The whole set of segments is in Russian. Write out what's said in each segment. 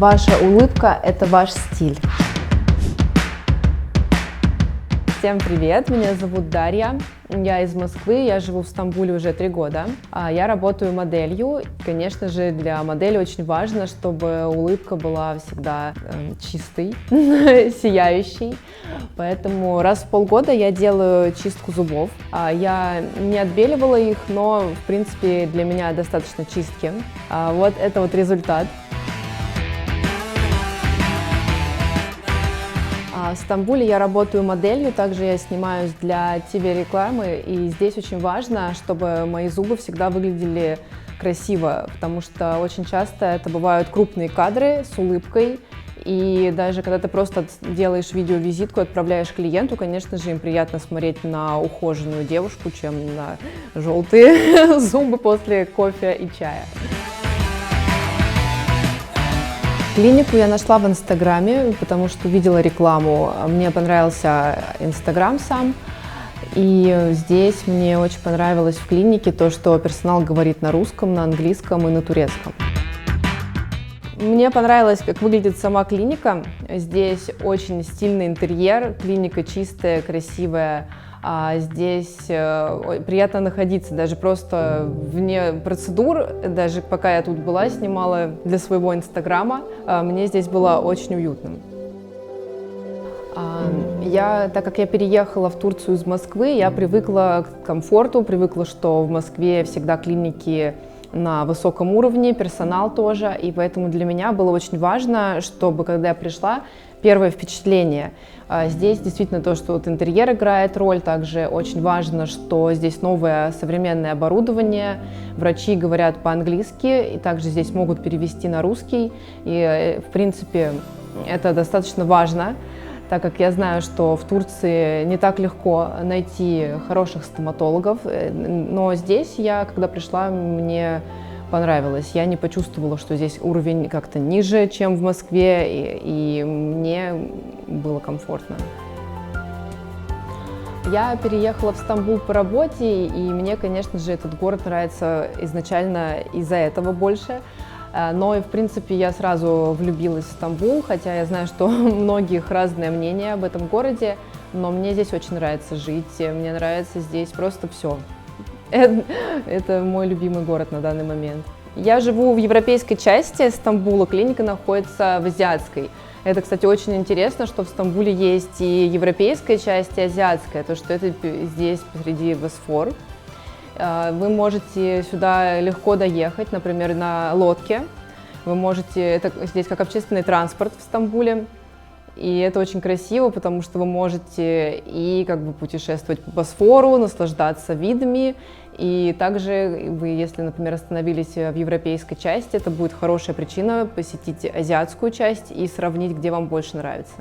Ваша улыбка – это ваш стиль. Всем привет, меня зовут Дарья, я из Москвы, я живу в Стамбуле уже 3 года. Я работаю моделью. Конечно же, для модели очень важно, чтобы улыбка была всегда чистой, сияющей. Поэтому раз в полгода я делаю чистку зубов. Я не отбеливала их, но в принципе для меня достаточно чистки. Вот это вот результат. В Стамбуле я работаю моделью, также я снимаюсь для ТВ-рекламы, и здесь очень важно, чтобы мои зубы всегда выглядели красиво, потому что очень часто это бывают крупные кадры с улыбкой, и даже когда ты просто делаешь видеовизитку, отправляешь клиенту, конечно же, им приятно смотреть на ухоженную девушку, чем на желтые зубы после кофе и чая. Клинику я нашла в Инстаграме, потому что видела рекламу. Мне понравился Инстаграм сам. И здесь мне очень понравилось в клинике то, что персонал говорит на русском, на английском и на турецком. Мне понравилось, как выглядит сама клиника. Здесь очень стильный интерьер, клиника чистая, красивая. Здесь приятно находиться, даже просто вне процедур, даже пока я тут была, снимала для своего инстаграма, мне здесь было очень уютно. Так как я переехала в Турцию из Москвы, я привыкла к комфорту, привыкла, что в Москве всегда клиники на высоком уровне, персонал тоже, и поэтому для меня было очень важно, чтобы, когда я пришла, первое впечатление. Здесь действительно то, что вот интерьер играет роль, также очень важно, что здесь новое современное оборудование, врачи говорят по-английски, и также здесь могут перевести на русский, и в принципе это достаточно важно, так как я знаю, что в Турции не так легко найти хороших стоматологов, но здесь я, когда пришла, мне понравилось. Я не почувствовала, что здесь уровень как-то ниже, чем в Москве, и мне было комфортно. Я переехала в Стамбул по работе, и мне, конечно же, этот город нравится изначально из-за этого больше. Но и, в принципе, я сразу влюбилась в Стамбул, хотя я знаю, что у многих разное мнение об этом городе, но мне здесь очень нравится жить, мне нравится здесь просто все. Это мой любимый город на данный момент. Я живу в европейской части Стамбула, клиника находится в азиатской. Это, кстати, очень интересно, что в Стамбуле есть и европейская часть, и азиатская, то, что это здесь посреди Босфор. Вы можете сюда легко доехать, например, на лодке. Вы можете, это здесь как общественный транспорт в Стамбуле. И это очень красиво, потому что вы можете и как бы путешествовать по Босфору, наслаждаться видами. И также вы, если, например, остановились в европейской части, это будет хорошая причина посетить азиатскую часть и сравнить, где вам больше нравится.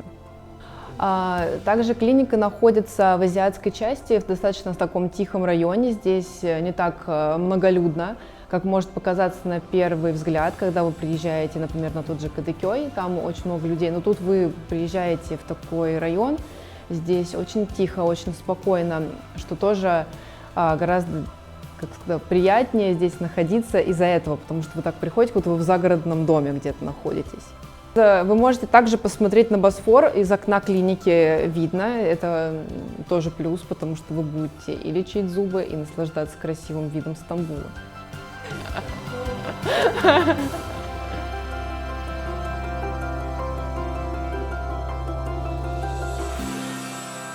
Также клиника находится в азиатской части, в достаточно таком тихом районе. Здесь не так многолюдно, как может показаться на первый взгляд, когда вы приезжаете, например, на тот же Кадыкёй, там очень много людей. Но тут вы приезжаете в такой район, здесь очень тихо, очень спокойно, что тоже гораздо, как сказать, приятнее здесь находиться из-за этого, потому что вы так приходите, как будто вы в загородном доме где-то находитесь. Вы можете также посмотреть на Босфор, из окна клиники видно, это тоже плюс, потому что вы будете и лечить зубы, и наслаждаться красивым видом Стамбула.